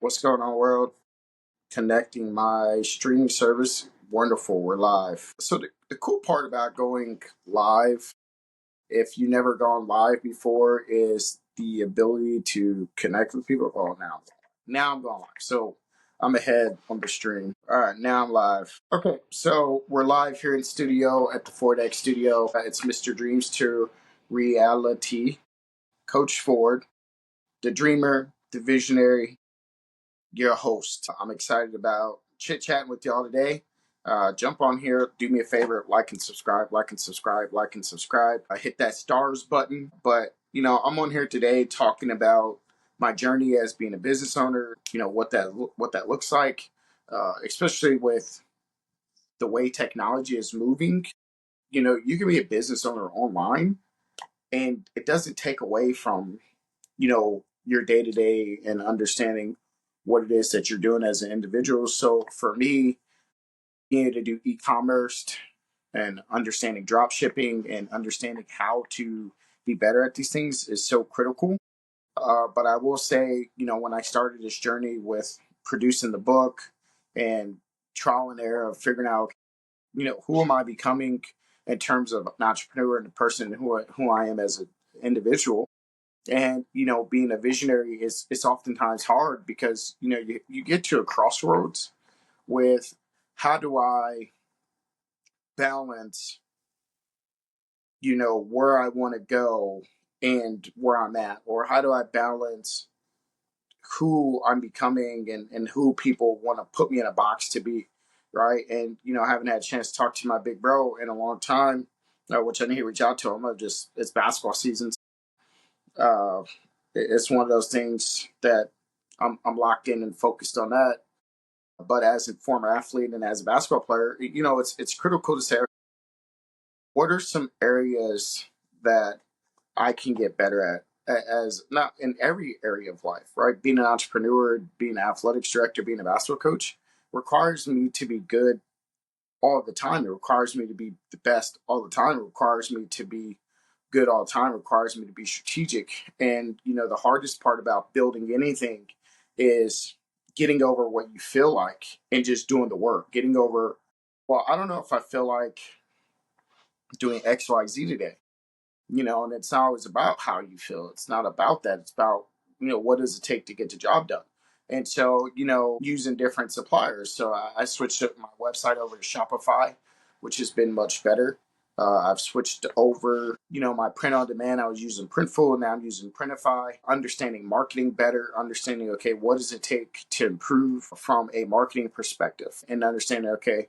What's going on, world? Connecting my streaming service. Wonderful, we're live. So, the cool part about going live, if you never gone live before, is the ability to connect with people. Oh, now I'm going live. So, I'm ahead on the stream. All right, now I'm live. Okay, so we're live here in studio at the Ford studio. It's Mr. Dreams to Reality, Coach Ford, the dreamer, the visionary, your host. I'm excited about chit chatting with y'all today. Jump on here, do me a favor, like and subscribe, like and subscribe, like and subscribe. Hit that stars button. But I'm on here today talking about my journey as being a business owner. What that looks like, especially with the way technology is moving. You can be a business owner online, and it doesn't take away from your day to day and understanding what it is that you're doing as an individual. So for me, being able to do e-commerce and understanding drop shipping and understanding how to be better at these things is so critical. But I will say, when I started this journey with producing the book and trial and error of figuring out, who am I becoming in terms of an entrepreneur and the person who I am as an individual. And being a visionary is it's oftentimes hard because you get to a crossroads with how do I balance where I want to go and where I'm at, or how do I balance who I'm becoming and who people want to put me in a box to be, right? And I haven't had a chance to talk to my big bro in a long time, which I need to reach out to him. It's basketball season. uh, it's one of those things that I'm locked in and focused on that. But as a former athlete and as a basketball player, it's critical to say what are some areas that I can get better at, as not in every area of life, right? Being an entrepreneur, being an athletics director, being a basketball coach requires me to be good all the time. It requires me to be the best all the time. It requires me to be good all the time. It requires me to be strategic. And the hardest part about building anything is getting over what you feel like and just doing the work. Getting over, well, I don't know if I feel like doing XYZ today. And it's not always about how you feel. It's not about that. It's about, what does it take to get the job done? And so, using different suppliers. So I switched up my website over to Shopify, which has been much better. I've switched over, my print on demand. I was using Printful, now I'm using Printify. Understanding marketing better, understanding, okay, what does it take to improve from a marketing perspective? And understanding, okay,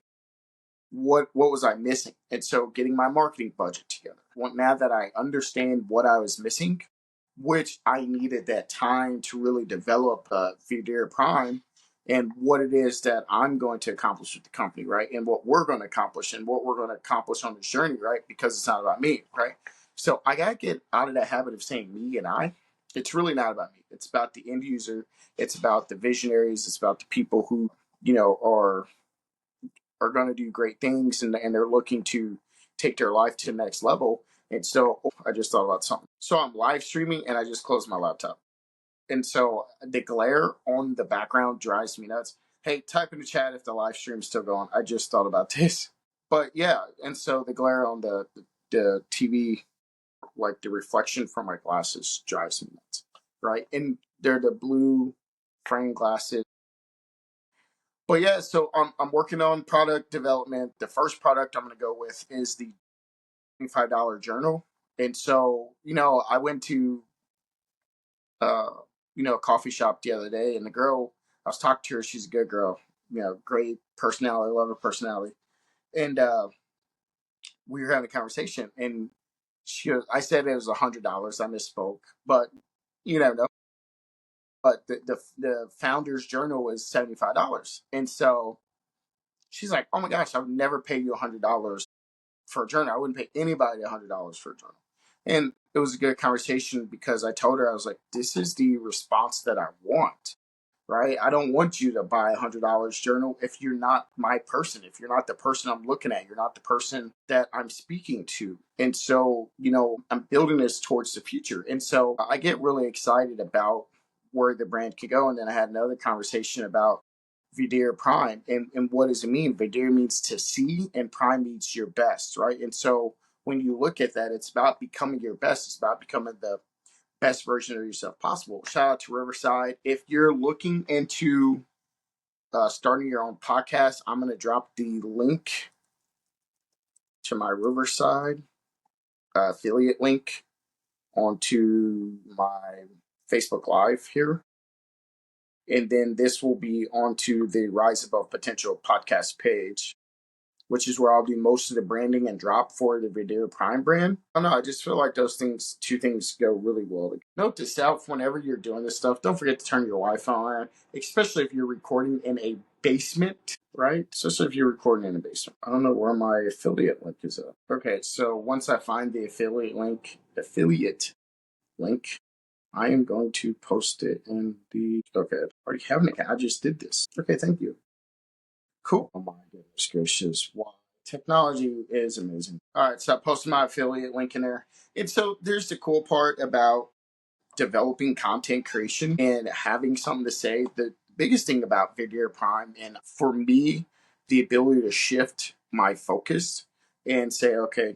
what was I missing? And so getting my marketing budget together. Now that I understand what I was missing, which I needed that time to really develop Videre Prime and what it is that I'm going to accomplish with the company, right? And what we're going to accomplish and what we're going to accomplish on this journey, right? Because it's not about me, right? So I got to get out of that habit of saying me and I. It's really not about me. It's about the end user. It's about the visionaries. It's about the people who, are going to do great things and they're looking to take their life to the next level. And so I just thought about something. So I'm live streaming and I just closed my laptop. And so the glare on the background drives me nuts. Hey, type in the chat if the live stream's still going. I just thought about this. But yeah, and so the glare on the TV, like the reflection from my glasses, drives me nuts. Right? And they're the blue frame glasses. But yeah, so I'm working on product development. The first product I'm going to go with is the $25 journal. And so, I went to, uh, a coffee shop the other day, and the girl, I was talking to her, she's a good girl, great personality, love her personality. And we were having a conversation, and I said it was $100. I misspoke, but, no, but the founder's journal is $75. And so she's like, oh my gosh, I would never pay you $100 for a journal. I wouldn't pay anybody $100 for a journal. And it was a good conversation because I told her, I was like, this is the response that I want, right? I don't want you to buy $100 journal if you're not my person, if you're not the person I'm looking at, you're not the person that I'm speaking to. And so, I'm building this towards the future. And so I get really excited about where the brand could go. And then I had another conversation about Videre Prime and what does it mean? Videre means to see, and Prime means your best, right? And so when you look at that, it's about becoming your best. It's about becoming the best version of yourself possible. Shout out to Riverside. If you're looking into starting your own podcast, I'm going to drop the link to my Riverside affiliate link onto my Facebook Live here. And then this will be onto the Rise Above Potential podcast page, which is where I'll do most of the branding and drop for the Videre Prime brand. I don't know, I just feel like those things, two things go really well together. Note to self, whenever you're doing this stuff, don't forget to turn your Wi-Fi on, especially if you're recording in a basement, right? Especially if you're recording in a basement. I don't know where my affiliate link is at. Okay, so once I find the affiliate link, I am going to post it in the, okay, I already have an account. I just did this. Okay, thank you. Cool. Oh my goodness gracious. Wow. Technology is amazing. All right, so I posted my affiliate link in there. And so there's the cool part about developing content creation and having something to say. The biggest thing about Videre Prime, and for me, the ability to shift my focus and say, okay,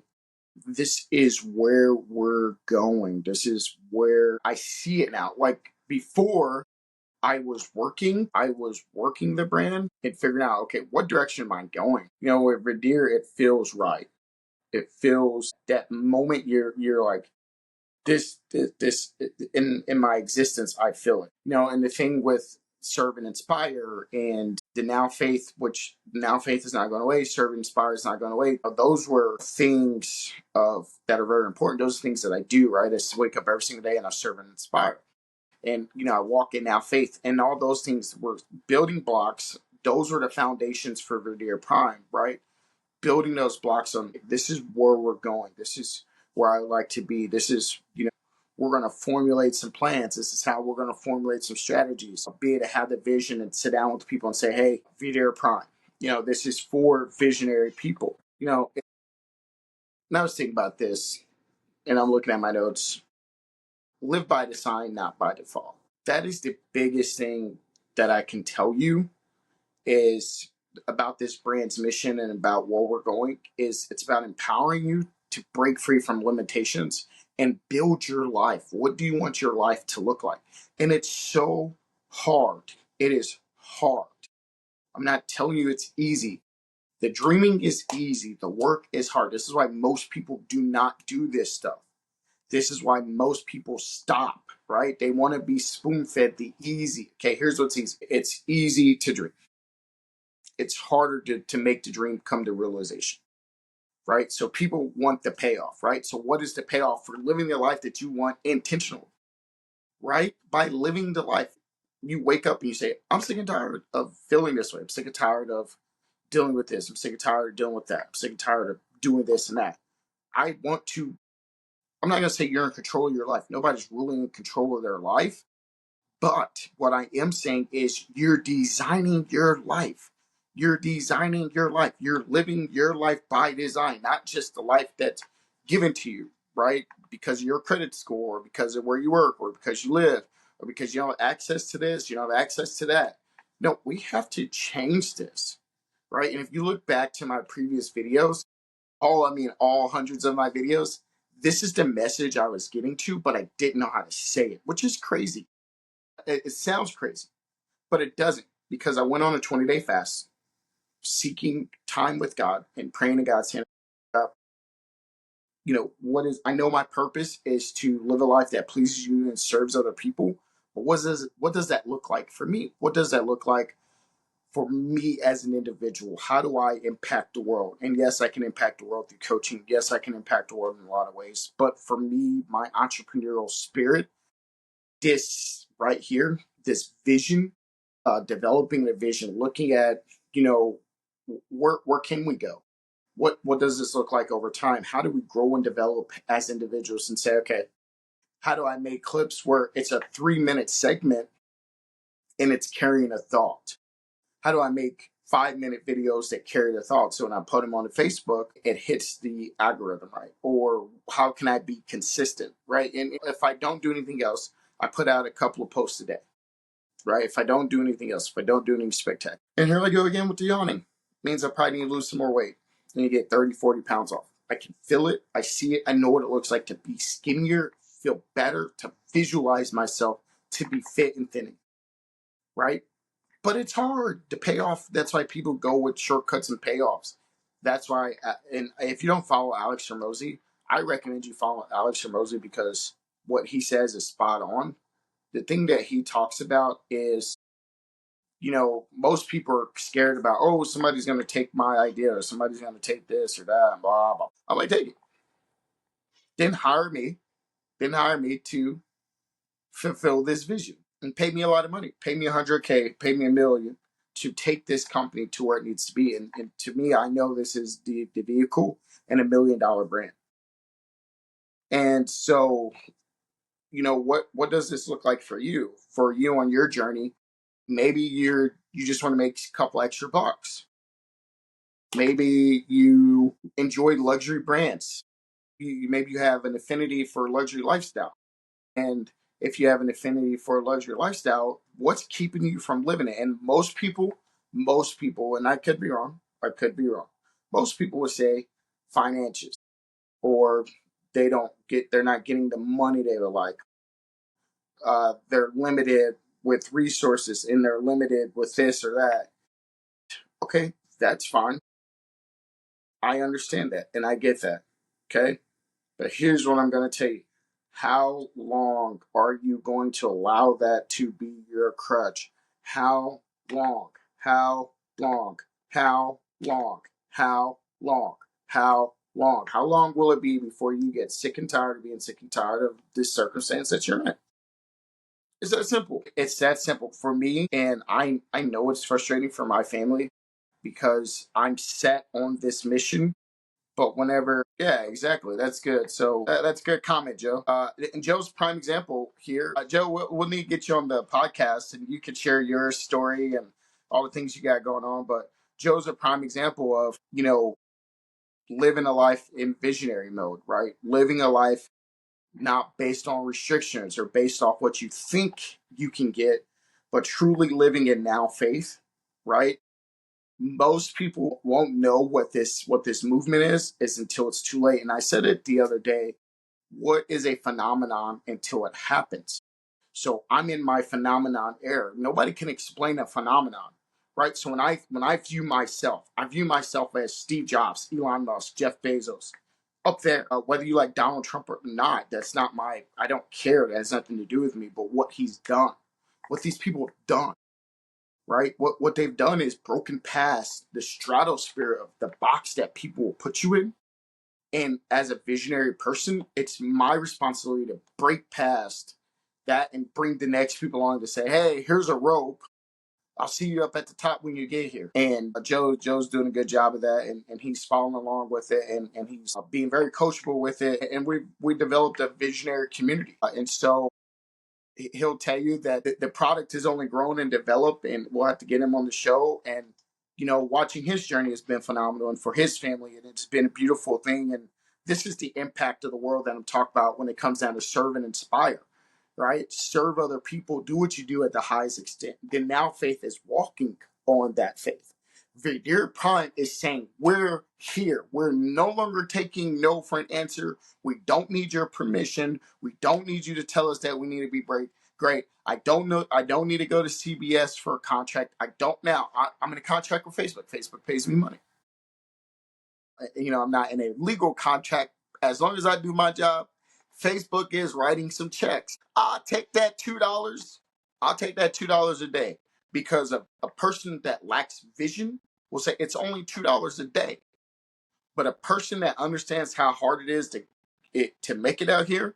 this is where we're going. This is where I see it now. Like before, I was working the brand and figuring out, okay, what direction am I going? You know, with Videre, it feels right. It feels that moment you're like, this in my existence, I feel it. You know, and the thing with serve and inspire and the now faith, which now faith is not going away, serve and inspire is not going away. Those were things that are very important. Those are things that I do, right? I just wake up every single day and I serve and inspire. And, you know, I walk in now faith, and all those things were building blocks. Those were the foundations for Videre Prime, right? Building those blocks on, this is where we're going. This is where I like to be. This is, you know, we're going to formulate some plans. This is how we're going to formulate some strategies. Be able to have the vision and sit down with people and say, hey, Videre Prime, you know, this is for visionary people. You know, and I was thinking about this, and I'm looking at my notes. Live by design, not by default. That is the biggest thing that I can tell you is about this brand's mission and about where we're going. Is it's about empowering you to break free from limitations and build your life. What do you want your life to look like? And it's so hard. It is hard. I'm not telling you it's easy. The dreaming is easy. The work is hard. This is why most people do not do this stuff. This is why most people stop, right? They want to be spoon-fed the easy. Okay, here's what's easy. It's easy to dream. It's harder to make the dream come to realization, right? So people want the payoff, right? So what is the payoff for living the life that you want intentionally, right? By living the life, you wake up and you say, I'm sick and tired of feeling this way. I'm sick and tired of dealing with this. I'm sick and tired of dealing with that. I'm sick and tired of doing this and that. I want to, I'm not going to say you're in control of your life. Nobody's really in control of their life. But what I am saying is you're designing your life. You're designing your life. You're living your life by design, not just the life that's given to you, right? Because of your credit score, or because of where you work, or because you live, or because you don't have access to this, you don't have access to that. No, we have to change this, right? And if you look back to my previous videos, all hundreds of my videos, this is the message I was getting to, but I didn't know how to say it, which is crazy. It sounds crazy, but it doesn't, because I went on a 20-day fast, seeking time with God and praying to God's hand. You know, I know my purpose is to live a life that pleases you and serves other people. But what does that look like for me? What does that look like for me as an individual? How do I impact the world? And yes, I can impact the world through coaching. Yes, I can impact the world in a lot of ways. But for me, my entrepreneurial spirit, this right here, this vision, developing the vision, looking at, you know, where can we go? What does this look like over time? How do we grow and develop as individuals and say, okay, how do I make clips where it's a 3-minute segment and it's carrying a thought? How do I make 5-minute videos that carry the thought? So when I put them on the Facebook, it hits the algorithm, right? Or how can I be consistent, right? And if I don't do anything else, I put out a couple of posts a day. right? If I don't do anything else, if I don't do anything spectacular. And here I go again with the yawning. Means I probably need to lose some more weight. I need to get 30, 40 pounds off. I can feel it. I see it. I know what it looks like to be skinnier, feel better, to visualize myself to be fit and thinning, right? But it's hard to pay off. That's why people go with shortcuts and payoffs. That's why, and if you don't follow Alex Hormozy, I recommend you follow Alex Hormozy because what he says is spot on. The thing that he talks about is, most people are scared about, oh, somebody's going to take my idea or somebody's going to take this or that, and blah, blah. I'm like, take it. Then hire me. Then hire me to fulfill this vision and pay me a lot of money. Pay me $100K, pay me $1 million to take this company to where it needs to be. And to me, I know this is the vehicle and $1 million brand. And so, what does this look like for you? For you on your journey, maybe you just want to make a couple extra bucks. Maybe you enjoy luxury brands. Maybe you have an affinity for luxury lifestyle. And if you have an affinity for a luxury lifestyle, what's keeping you from living it? And most people, and I could be wrong, most people would say finances, or they're not getting the money they would like. They're limited with resources and they're limited with this or that. Okay, that's fine. I understand that and I get that. Okay. But here's what I'm going to tell you. How long are you going to allow that to be your crutch? How long? How long? How long? How long? How long? How long will it be before you get sick and tired of being sick and tired of this circumstance that you're in? It's that simple. It's that simple for me. And I know it's frustrating for my family because I'm set on this mission. But whenever, yeah, exactly. That's good. So that's a good comment, Joe. And Joe's prime example here. Joe, we'll need to get you on the podcast and you could share your story and all the things you got going on. But Joe's a prime example of, living a life in visionary mode, right? Living a life not based on restrictions or based off what you think you can get, but truly living in now faith, right? Most people won't know what this movement is until it's too late. And I said it the other day, what is a phenomenon until it happens? So I'm in my phenomenon era. Nobody can explain a phenomenon, right? So when I view myself as Steve Jobs, Elon Musk, Jeff Bezos, up there. Whether you like Donald Trump or not, I don't care. That has nothing to do with me. But what he's done, what these people have done, right? What they've done is broken past the stratosphere of the box that people will put you in. And as a visionary person, it's my responsibility to break past that and bring the next people on to say, hey, here's a rope. I'll see you up at the top when you get here. And Joe's doing a good job of that, and he's following along with it, and he's being very coachable with it. And we developed a visionary community. And so he'll tell you that the product has only grown and developed, and we'll have to get him on the show. And watching his journey has been phenomenal, and for his family, and it's been a beautiful thing. And this is the impact of the world that I'm talking about when it comes down to serve and inspire, right? Serve other people, do what you do at the highest extent. Then now faith is walking on that faith. Videre Prime is saying, we're here. We're no longer taking no for an answer. We don't need your permission. We don't need you to tell us that we need to be great. I don't know. I don't need to go to CBS for a contract. I don't now. I'm in a contract with Facebook. Facebook pays me money. I'm not in a legal contract. As long as I do my job, Facebook is writing some checks. I'll take that $2. I'll take that $2 a day because a person that lacks vision will say it's only $2 a day. But a person that understands how hard it is to make it out here,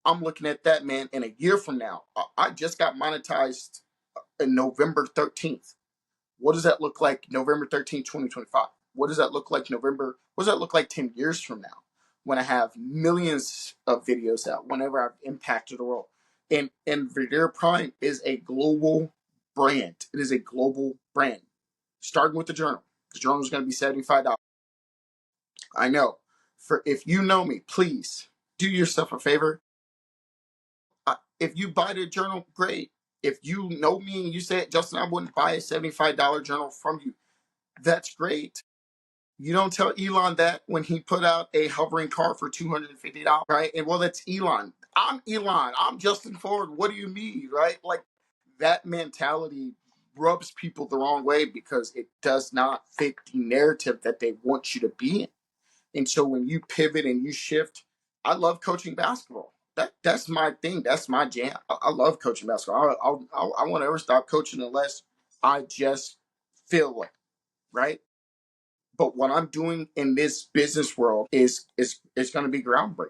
I'm looking at that, man. In a year from now, I just got monetized in November 13th. What does that look like November 13th, 2025? What does that look like what does that look like 10 years from now when I have millions of videos out, whenever I've impacted the world? And Videre Prime is a global brand. It is a global brand. Starting with the journal. The journal is going to be $75. I know. If you know me, please do yourself a favor. If you buy the journal, great. If you know me and you say, Justin, I wouldn't buy a $75 journal from you, that's great. You don't tell Elon that when he put out a hovering car for $250, right? And well, that's Elon. I'm Elon. I'm Justin Ford. What do you mean, right? Like that mentality rubs people the wrong way because it does not fit the narrative that they want you to be in. And so when you pivot and you shift, I love coaching basketball. That's my thing. That's my jam. I love coaching basketball. I won't ever stop coaching unless I just feel it, right? But what I'm doing in this business world is going to be groundbreaking.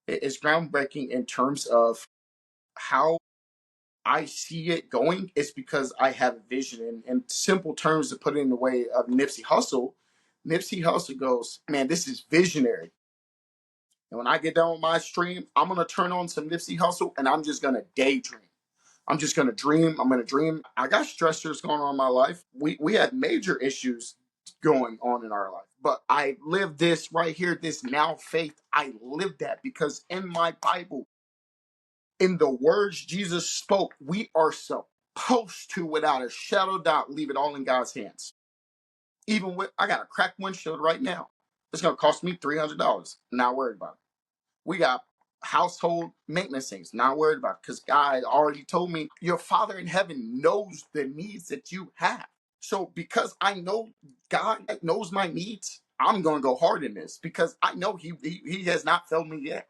It's groundbreaking in terms of how I see it going. It's because I have a vision. And in simple terms, to put it in the way of Nipsey Hussle, Nipsey Hussle goes, man, this is visionary. And when I get done with my stream, I'm going to turn on some Nipsey Hussle and I'm just going to daydream. I'm just going to dream. I'm going to dream. I got stressors going on in my life. We had major issues going on in our life. But I live this right here, this now faith. I live that because in my Bible, in the words Jesus spoke, we are supposed to, without a shadow of doubt, leave it all in God's hands. Even with, I got a cracked windshield right now. It's going to cost me $300. Not worried about it. We got household maintenance things. Not worried about it because God already told me your Father in heaven knows the needs that you have. So because I know God knows my needs, I'm going to go hard in this because I know he has not failed me yet.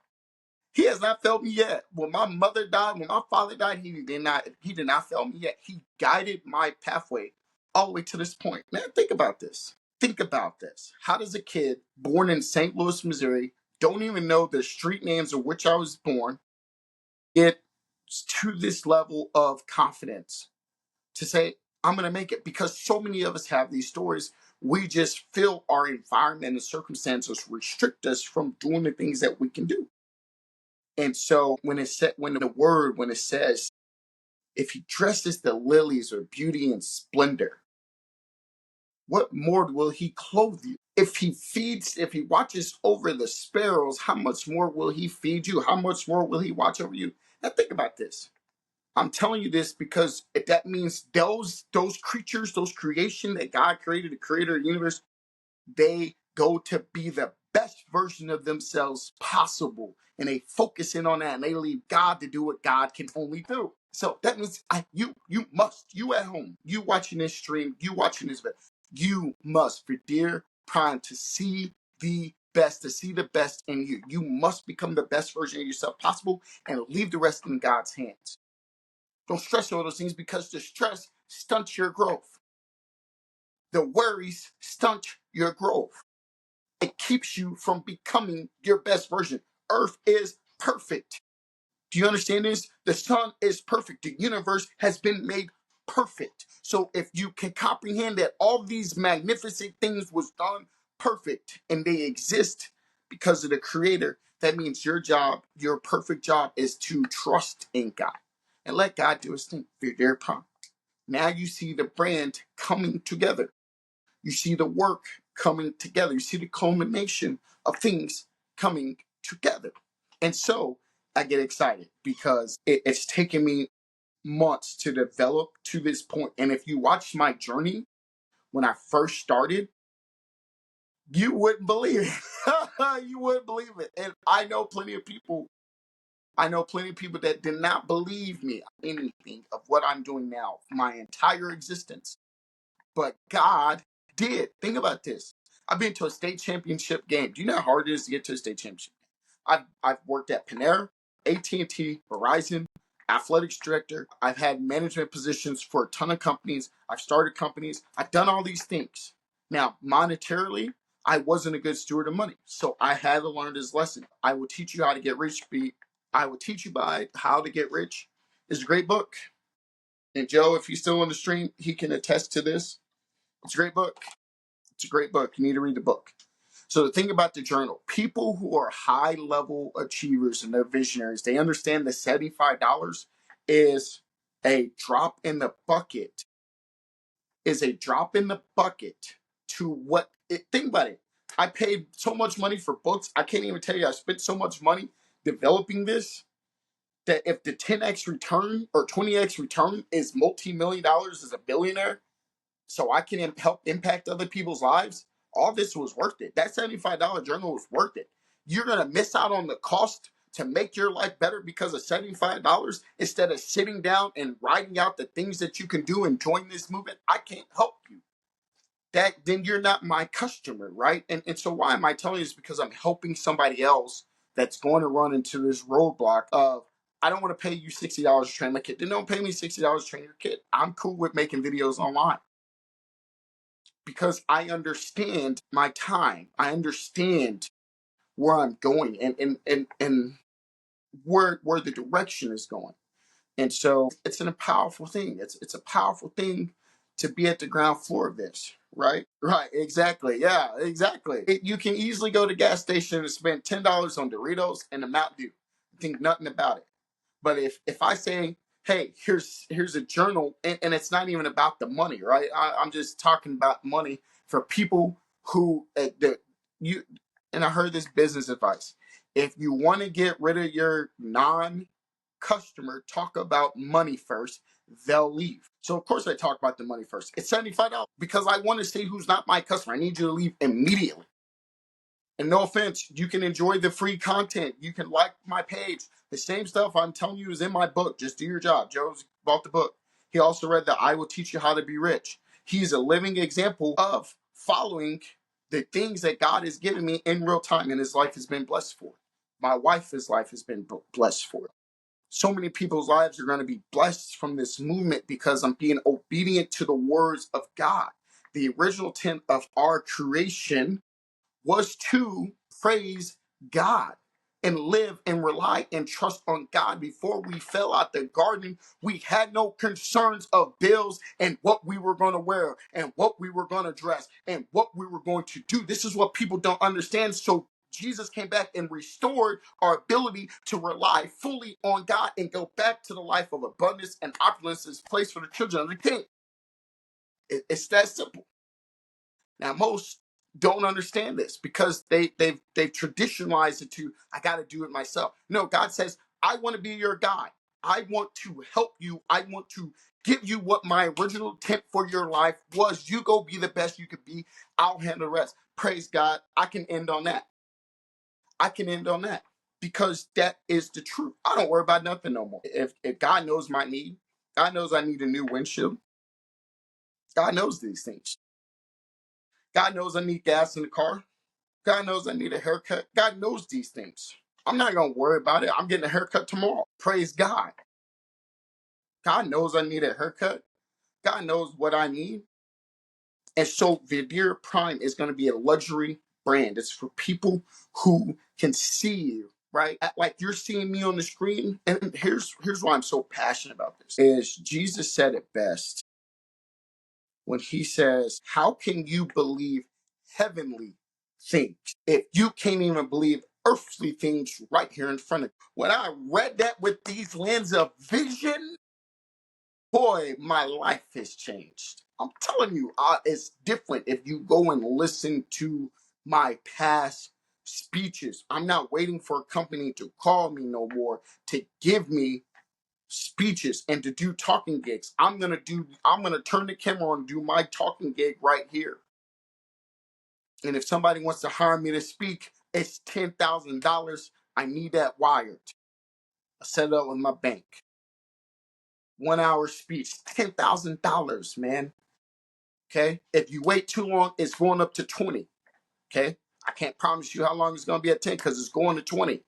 He has not failed me yet. When my mother died, when my father died, he did not fail me yet. He guided my pathway all the way to this point. Man, think about this. Think about this. How does a kid born in St. Louis, Missouri, don't even know the street names of which I was born, get to this level of confidence to say, I'm going to make it? Because so many of us have these stories. We just feel our environment and circumstances restrict us from doing the things that we can do. And so when it says, if he dresses the lilies with beauty and splendor, what more will he clothe you? If he watches over the sparrows, how much more will he feed you? How much more will he watch over you? Now think about this. I'm telling you this because that means those creatures, those creation that God created, the creator of the universe, they go to be the best version of themselves possible. And they focus in on that and they leave God to do what God can only do. So that means you at home, you watching this stream, you watching this, you must, Videre Prime, to see the best, in you. You must become the best version of yourself possible and leave the rest in God's hands. Don't stress all those things because the stress stunts your growth. The worries stunt your growth. It keeps you from becoming your best version. Earth is perfect. Do you understand this? The sun is perfect. The universe has been made perfect. So if you can comprehend that all these magnificent things was done perfect and they exist because of the creator, that means your job, your perfect job, is to trust in God and let God do his thing. Videre Prime. Now you see the brand coming together. You see the work coming together. You see the culmination of things coming together. And so I get excited because it's taken me months to develop to this point. And if you watch my journey when I first started, you wouldn't believe it. You wouldn't believe it. And I know plenty of people that did not believe me anything of what I'm doing now, my entire existence. But God did. Think about this. I've been to a state championship game. Do you know how hard it is to get to a state championship? I've worked at Panera, AT&T, Verizon, athletics director. I've had management positions for a ton of companies. I've started companies. I've done all these things. Now, monetarily, I wasn't a good steward of money. So I had to learn this lesson. I Will Teach You How to Get Rich. I Will Teach You by How to Get Rich is a great book. And Joe, if he's still on the stream, he can attest to this. It's a great book. It's a great book. You need to read the book. So the thing about the journal, people who are high level achievers and they're visionaries, they understand that $75 is a drop in the bucket, to what think about it. I paid so much money for books. I can't even tell you I spent so much money developing this that if the 10x return or 20x return is multi-million dollars as a billionaire, so I can help impact other people's lives, all this was worth it. That $75 journal was worth it. You're going to miss out on the cost to make your life better because of $75 instead of sitting down and writing out the things that you can do and join this movement. I can't help you. That then you're not my customer, right? And so why am I telling you this? Because I'm helping somebody else that's going to run into this roadblock of, I don't want to pay you $60 to train my kid. Then don't pay me $60 to train your kid. I'm cool with making videos online because I understand my time. I understand where I'm going and where the direction is going. And so it's a powerful thing. It's a powerful thing to be at the ground floor of this, right? Right, exactly. Yeah, exactly. You can easily go to the gas station and spend $10 on Doritos and a Mountain Dew. Think nothing about it. But if I say, hey, here's a journal, and it's not even about the money, right? I'm just talking about money for people who you. And I heard this business advice: if you want to get rid of your non-customer, talk about money first. They'll leave. So of course I talk about the money first. It's $75 because I want to see who's not my customer. I need you to leave immediately. And no offense, you can enjoy the free content. You can like my page. The same stuff I'm telling you is in my book. Just do your job. Joe's bought the book. He also read that I Will Teach You How to Be Rich. He's a living example of following the things that God has given me in real time, and his life has been blessed for. My wife's life has been blessed for. So many people's lives are going to be blessed from this movement because I'm being obedient to the words of God. The original intent of our creation was to praise God and live and rely and trust on God. Before we fell out the garden, we had no concerns of bills and what we were going to wear and what we were going to dress and what we were going to do. This is what people don't understand. So Jesus came back and restored our ability to rely fully on God and go back to the life of abundance and opulence is placed for the children of the king. It's that simple. Now, most don't understand this because they've traditionalized it to, I got to do it myself. No, God says, I want to be your guide. I want to help you. I want to give you what my original intent for your life was. You go be the best you could be. I'll handle the rest. Praise God. I can end on that. I can end on that because that is the truth. I don't worry about nothing no more. If God knows my need, God knows I need a new windshield. God knows these things. God knows I need gas in the car. God knows I need a haircut. God knows these things. I'm not going to worry about it. I'm getting a haircut tomorrow. Praise God. God knows I need a haircut. God knows what I need. And so Videre Prime is going to be a luxury brand. It's for people who can see you, right? Like you're seeing me on the screen. And here's why I'm so passionate about this is Jesus said it best when he says, how can you believe heavenly things if you can't even believe earthly things right here in front of you? When I read that with these lenses of vision, boy, my life has changed. I'm telling you, it's different if you go and listen to my past speeches. I'm not waiting for a company to call me no more to give me speeches and to do talking gigs. I'm gonna turn the camera on and do my talking gig right here. And if somebody wants to hire me to speak, it's $10,000. I need that wired. I set it up with my bank. 1 hour speech, $10,000, man. Okay. If you wait too long, it's going up to 20. Okay. I can't promise you how long it's gonna be at 10 because it's going to 20.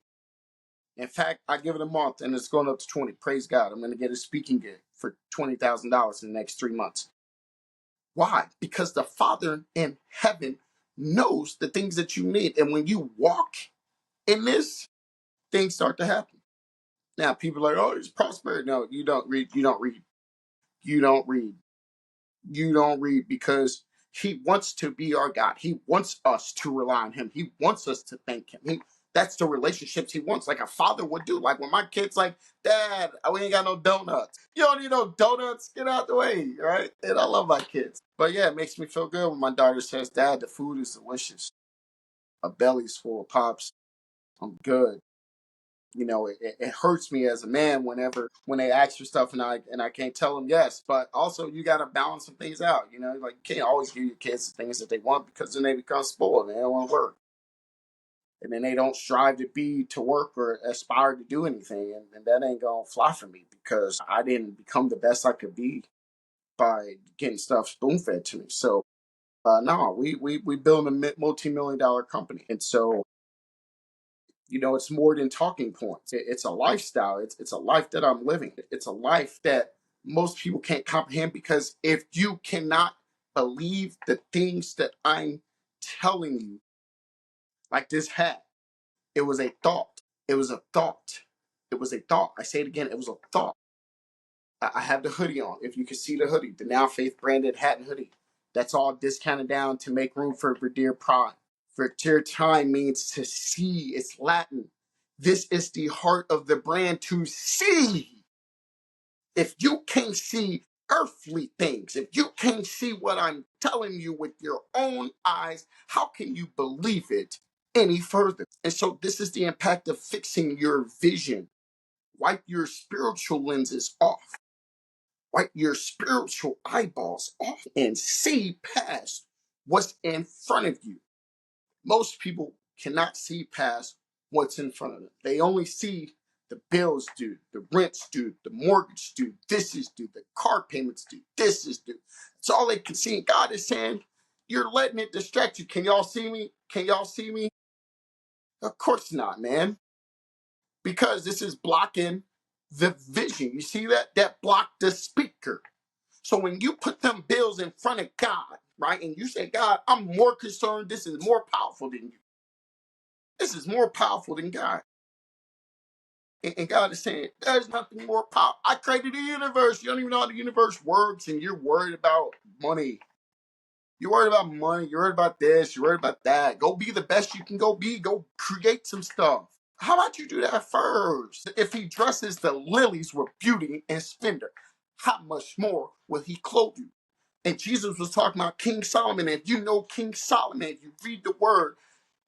In fact, I give it a month and it's going up to 20. Praise God. I'm going to get a speaking gig for $20,000 in the next 3 months. Why? Because the Father in heaven knows the things that you need. And when you walk in this, things start to happen. Now, people are like, oh, it's prosperity. No, you don't read. You don't read. You don't read. You don't read because he wants to be our God. He wants us to rely on him. He wants us to thank him. That's the relationships he wants, like a father would do. Like when my kid's like, Dad, we ain't got no donuts. You don't need no donuts. Get out the way, right? And I love my kids. But yeah, it makes me feel good when my daughter says, Dad, the food is delicious. My belly's full of pops. I'm good. it hurts me as a man when they ask for stuff and I can't tell them yes. But also you got to balance some things out. Like you can't always give your kids the things that they want, because then they become spoiled and they don't want to work. And then they don't strive to work or aspire to do anything. And that ain't going to fly for me, because I didn't become the best I could be by getting stuff spoon fed to me. So, no, we build a multi-million dollar company. And so, it's more than talking points. It's a lifestyle. It's a life that I'm living. It's a life that most people can't comprehend, because if you cannot believe the things that I'm telling you, like this hat, it was a thought. It was a thought. It was a thought. I say it again. It was a thought. I have the hoodie on. If you can see the hoodie, the Now Faith branded hat and hoodie. That's all discounted down to make room for Videre Prime. Videre Prime means to see. It's Latin. This is the heart of the brand, to see. If you can't see earthly things, if you can't see what I'm telling you with your own eyes, how can you believe it any further? And so this is the impact of fixing your vision. Wipe your spiritual lenses off. Wipe your spiritual eyeballs off and see past what's in front of you. Most people cannot see past what's in front of them. They only see the bills due, the rents due, the mortgage due, this is due, the car payments due, this is due. It's all they can see. And God is saying, you're letting it distract you. Can y'all see me? Can y'all see me? Of course not, man. Because this is blocking the vision. You see that? That blocked the speaker. So when you put them bills in front of God, right, and you say, God, I'm more concerned, this is more powerful than you. This is more powerful than God. And God is saying, there's nothing more powerful. I created the universe. You don't even know how the universe works, and you're worried about money. You're worried about money. You're worried about this. You're worried about that. Go be the best you can go be. Go create some stuff. How about you do that first? If he dresses the lilies with beauty and splendor, how much more will he clothe you? And Jesus was talking about King Solomon. And if you know King Solomon, if you read the word,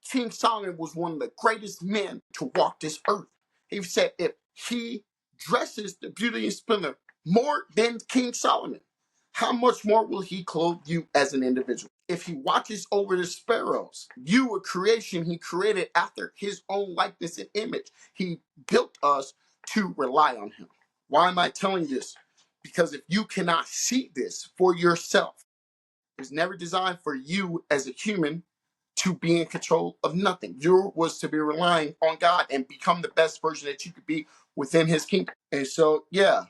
King Solomon was one of the greatest men to walk this earth. He said, if he dresses the beauty and splendor more than King Solomon, how much more will he clothe you as an individual? If he watches over the sparrows, you, a creation he created after his own likeness and image, he built us to rely on him. Why am I telling you this? Because if you cannot see this for yourself, it was never designed for you as a human to be in control of nothing. You was to be relying on God and become the best version that you could be within his kingdom. And so, yeah,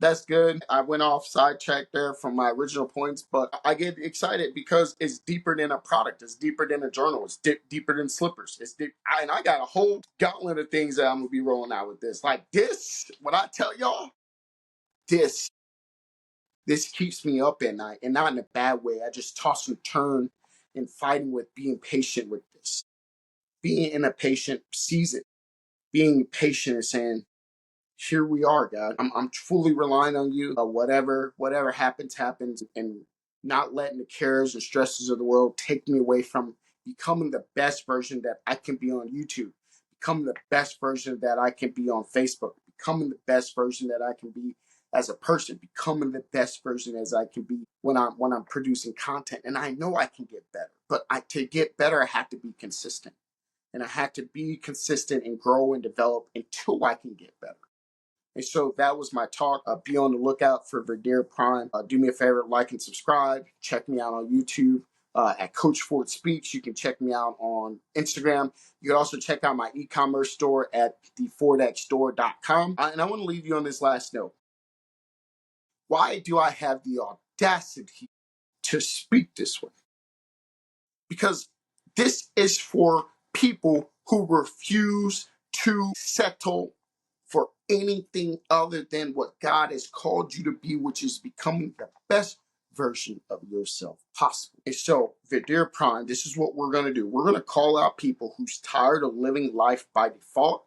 that's good. I went off sidetrack there from my original points, but I get excited because it's deeper than a product. It's deeper than a journal. It's deeper than slippers. And I got a whole gauntlet of things that I'm going to be rolling out with this. Like this, when I tell y'all, this keeps me up at night, and not in a bad way. I just toss and turn and fighting with being patient with this, being in a patient season, being patient and saying, here we are, God. I'm fully relying on you. Whatever happens, and not letting the cares and stresses of the world take me away from becoming the best version that I can be on YouTube, becoming the best version that I can be on Facebook, becoming the best version that I can be as a person, becoming the best version as I can be when I'm producing content. And I know I can get better, but to get better, I have to be consistent. And I have to be consistent and grow and develop until I can get better. And so that was my talk. Be on the lookout for Videre Prime. Do me a favor, like and subscribe. Check me out on YouTube at Coach Ford Speaks. You can check me out on Instagram. You can also check out my e-commerce store at thefordxstore.com. And I want to leave you on this last note. Why do I have the audacity to speak this way? Because this is for people who refuse to settle for anything other than what God has called you to be, which is becoming the best version of yourself possible. And so, Videre Prime, this is what we're going to do. We're going to call out people who's tired of living life by default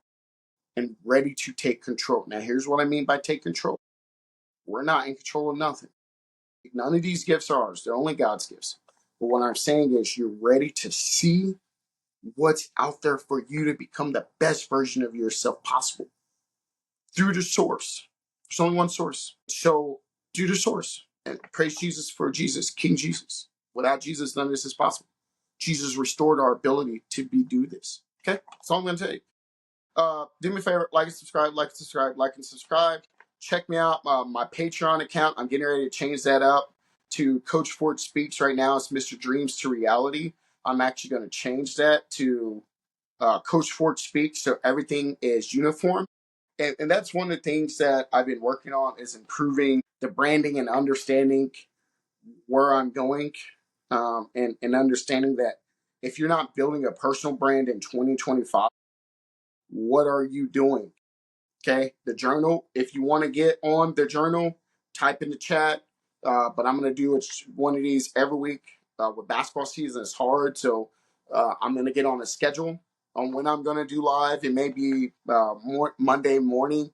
and ready to take control. Now, here's what I mean by take control. We're not in control of nothing. None of these gifts are ours. They're only God's gifts. But what I'm saying is you're ready to see what's out there for you to become the best version of yourself possible through the source. There's only one source. So do the source and praise Jesus for Jesus, King Jesus. Without Jesus, none of this is possible. Jesus restored our ability to do this. Okay, that's all I'm going to tell you. Do me a favor, like and subscribe, like and subscribe, like and subscribe. Check me out, my Patreon account. I'm getting ready to change that up to Coach Ford Speaks. Right now, it's Mr. Dreams to Reality. I'm actually going to change that to Coach Ford Speaks, so everything is uniform. And that's one of the things that I've been working on is improving the branding and understanding where I'm going, and understanding that if you're not building a personal brand in 2025, what are you doing? Okay, the journal. If you want to get on the journal, type in the chat. But I'm going to do one of these every week. With basketball season, it's hard, so I'm going to get on a schedule on when I'm going to do live. It may be Monday morning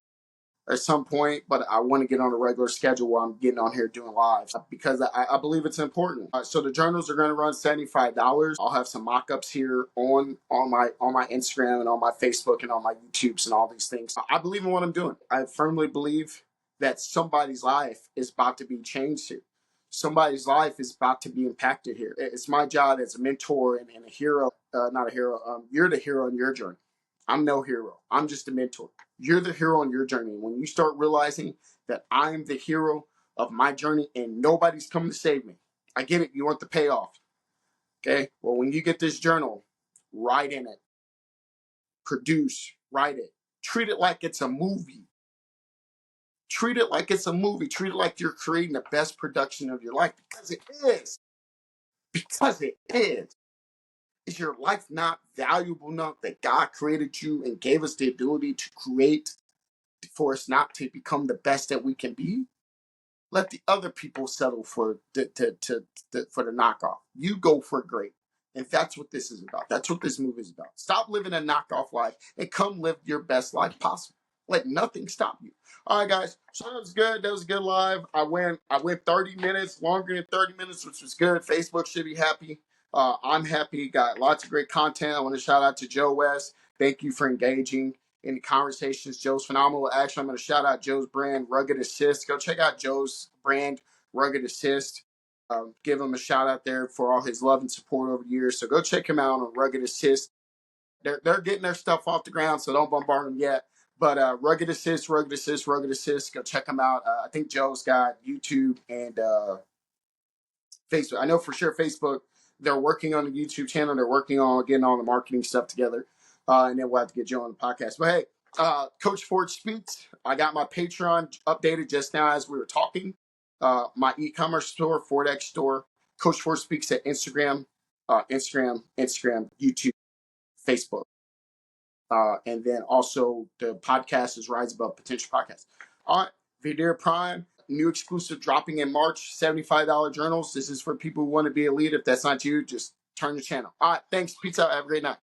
at some point, but I want to get on a regular schedule where I'm getting on here doing live because I believe it's important. So the journals are going to run $75. I'll have some mock-ups here on my Instagram and on my Facebook and on my YouTubes and all these things. I believe in what I'm doing. I firmly believe that somebody's life is about to be changed here. Somebody's life is about to be impacted here. It's my job as a mentor and a hero, not a hero. You're the hero in your journey. I'm no hero. I'm just a mentor. You're the hero on your journey. When you start realizing that I'm the hero of my journey and nobody's coming to save me, I get it. You want the payoff. Okay? Well, when you get this journal, write in it, produce, write it. Treat it like it's a movie. Treat it like it's a movie. Treat it like you're creating the best production of your life because it is. Because it is. Is your life not valuable enough that God created you and gave us the ability to create for us not to become the best that we can be? Let the other people settle for for the knockoff. You go for great. And that's what this is about. That's what this movie is about. Stop living a knockoff life and come live your best life possible. Let nothing stop you. All right, guys. So that was good. That was a good live. I went 30 minutes, longer than 30 minutes, which was good. Facebook should be happy. I'm happy. Got lots of great content. I want to shout out to Joe West. Thank you for engaging in the conversations. Joe's phenomenal. Actually, I'm going to shout out Joe's brand, Rugged Assist. Go check out Joe's brand, Rugged Assist. Give him a shout out there for all his love and support over the years. So go check him out on Rugged Assist. They're getting their stuff off the ground, so don't bombard them yet. But Rugged Assist, Rugged Assist, Rugged Assist. Go check them out. I think Joe's got YouTube and Facebook. I know for sure Facebook, they're working on the YouTube channel. They're working on getting all the marketing stuff together. And then we'll have to get Joe on the podcast. But hey, Coach Ford Speaks. I got my Patreon updated just now as we were talking. My e-commerce store, FordX store. Coach Ford Speaks at Instagram, YouTube, Facebook. And then also the podcast is Rise Above Potential Podcast. All right, Videre Prime, new exclusive dropping in March, $75 journals. This is for people who want to be elite. If that's not you, just turn the channel. All right, thanks. Peace out. Have a great night.